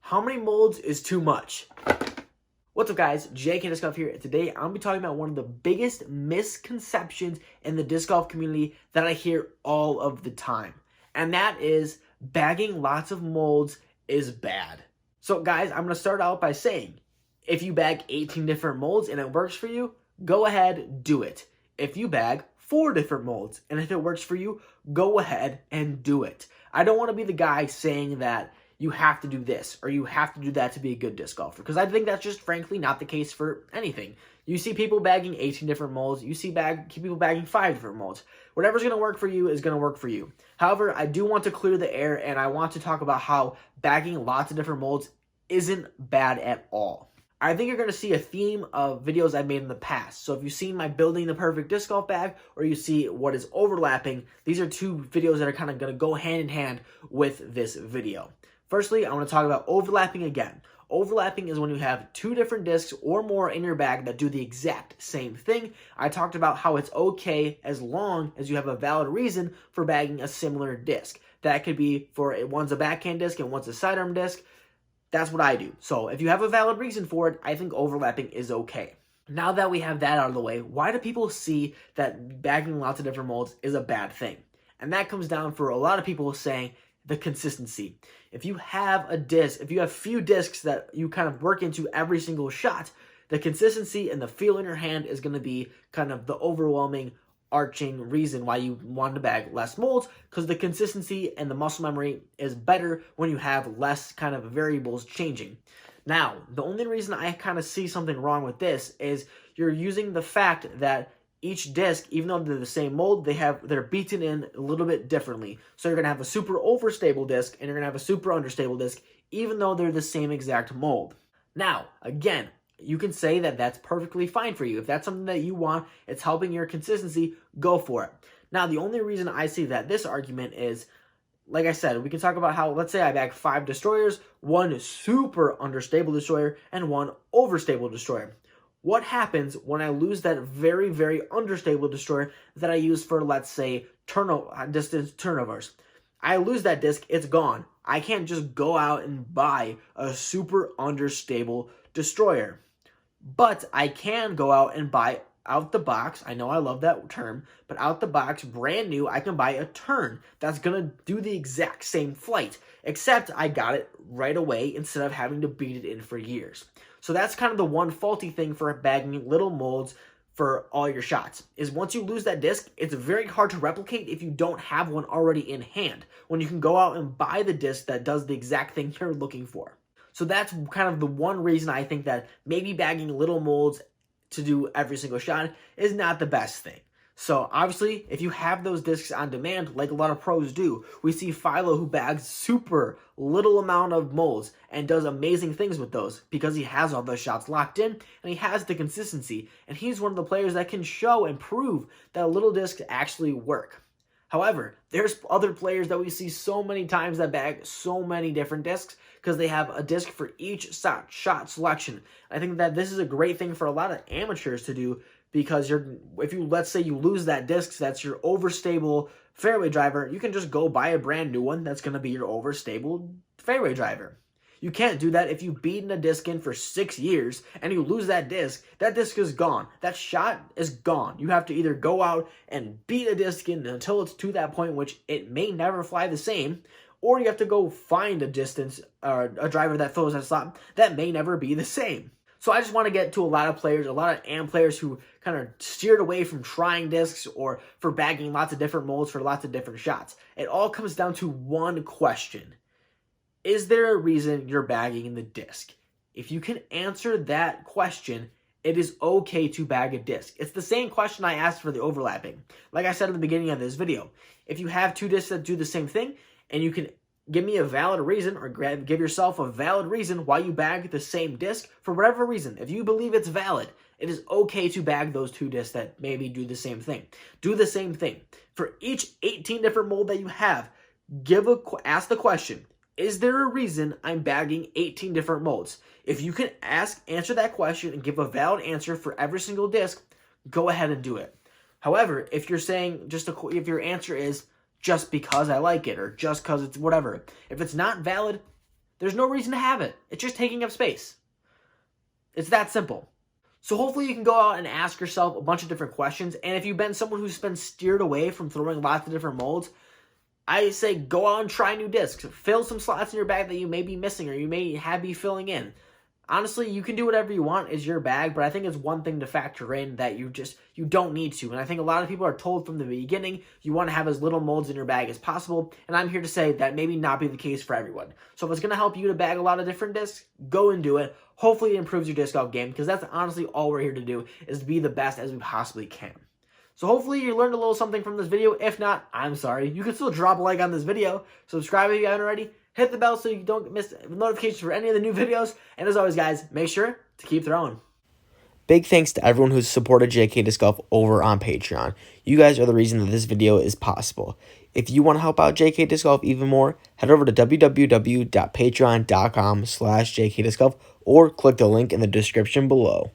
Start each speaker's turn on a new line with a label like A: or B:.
A: How many molds is too much? What's up, guys? Jake and Disc Golf here, and today I'm going to be talking about one of the biggest misconceptions in the disc golf community that I hear all of the time. And that is bagging lots of molds is bad. So guys, I'm going to start out by saying, if you bag 18 different molds and it works for you, go ahead, do it. If you bag 4 different molds and if it works for you, go ahead and do it. I don't want to be the guy saying that you have to do this or you have to do that to be a good disc golfer, because I think that's just frankly not the case for anything. You see people bagging 18 different molds, you see people bagging 5 different molds. Whatever's going to work for you is going to work for you. However, I do want to clear the air, and I want to talk about how bagging lots of different molds isn't bad at all. I think you're going to see a theme of videos I've made in the past. So if you've seen my building the perfect disc golf bag, or you see what is overlapping, these are 2 videos that are kind of going to go hand in hand with this video. Firstly, I want to talk about overlapping again. Overlapping is when you have 2 different discs or more in your bag that do the exact same thing. I talked about how it's okay as long as you have a valid reason for bagging a similar disc. That could be for one's a backhand disc and one's a sidearm disc. That's what I do. So if you have a valid reason for it, I think overlapping is okay. Now that we have that out of the way, why do people see that bagging lots of different molds is a bad thing? And that comes down for a lot of people saying the consistency. If you have a disc, if you have few discs that you kind of work into every single shot, the consistency and the feel in your hand is going to be kind of the overwhelming arching reason why you want to bag less molds, because the consistency and the muscle memory is better when you have less kind of variables changing. Now, the only reason I kind of see something wrong with this is you're using the fact that each disc, even though they're the same mold, they're beaten in a little bit differently. So you're going to have a super overstable disc and you're going to have a super understable disc, even though they're the same exact mold. Now, again, you can say that that's perfectly fine for you. If that's something that you want, it's helping your consistency, go for it. Now, the only reason I see that this argument is, like I said, we can talk about how, let's say I bag 5 destroyers, 1 super understable destroyer, and 1 overstable destroyer. What happens when I lose that very, very understable destroyer that I use for, let's say, distance turnovers? I lose that disc, it's gone. I can't just go out and buy a super understable destroyer. But I can go out and buy out the box, I know I love that term, but out the box, brand new, I can buy a turn that's going to do the exact same flight, except I got it right away instead of having to beat it in for years. So that's kind of the one faulty thing for bagging little molds for all your shots, is once you lose that disc, it's very hard to replicate if you don't have one already in hand, when you can go out and buy the disc that does the exact thing you're looking for. So that's kind of the one reason I think that maybe bagging little molds to do every single shot is not the best thing. So obviously, if you have those discs on demand, like a lot of pros do, we see Philo who bags super little amount of molds and does amazing things with those because he has all those shots locked in and he has the consistency, and he's one of the players that can show and prove that little discs actually work. However, there's other players that we see so many times that bag so many different discs because they have a disc for each shot selection. I think that this is a great thing for a lot of amateurs to do, because let's say you lose that disc that's your overstable fairway driver, you can just go buy a brand new one that's going to be your overstable fairway driver. You can't do that if you've beaten a disc in for 6 years and you lose that disc is gone. That shot is gone. You have to either go out and beat a disc in until it's to that point, which it may never fly the same, or you have to go find a distance or a driver that throws that slot that may never be the same. So I just want to get to a lot of players, a lot of AM players who kind of steered away from trying discs or for bagging lots of different molds for lots of different shots. It all comes down to one question. Is there a reason you're bagging the disc? If you can answer that question, it is okay to bag a disc. It's the same question I asked for the overlapping. Like I said in the beginning of this video, if you have 2 discs that do the same thing and you can give me a valid reason, or give yourself a valid reason why you bag the same disc for whatever reason, if you believe it's valid, it is okay to bag those 2 discs that maybe do the same thing. Do the same thing. For each 18 different mold that you have, ask the question, is there a reason I'm bagging 18 different molds? If you can answer that question and give a valid answer for every single disc, go ahead and do it. However, if you're saying if your answer is just because I like it or just because it's whatever, if it's not valid, there's no reason to have it. It's just taking up space. It's that simple. So hopefully you can go out and ask yourself a bunch of different questions. And if you've been someone who's been steered away from throwing lots of different molds, I say go out and try new discs. Fill some slots in your bag that you may be missing or you may be filling in. Honestly, you can do whatever you want. It's your bag, but I think it's one thing to factor in that you don't need to. And I think a lot of people are told from the beginning you want to have as little molds in your bag as possible. And I'm here to say that maybe not be the case for everyone. So if it's going to help you to bag a lot of different discs, go and do it. Hopefully it improves your disc golf game, because that's honestly all we're here to do, is to be the best as we possibly can. So hopefully you learned a little something from this video. If not, I'm sorry. You can still drop a like on this video. Subscribe if you haven't already. Hit the bell so you don't miss notifications for any of the new videos. And as always, guys, make sure to keep throwing. Big thanks to everyone who's supported JK Disc Golf over on Patreon. You guys are the reason that this video is possible. If you want to help out JK Disc Golf even more, head over to www.patreon.com/JK Disc Golf or click the link in the description below.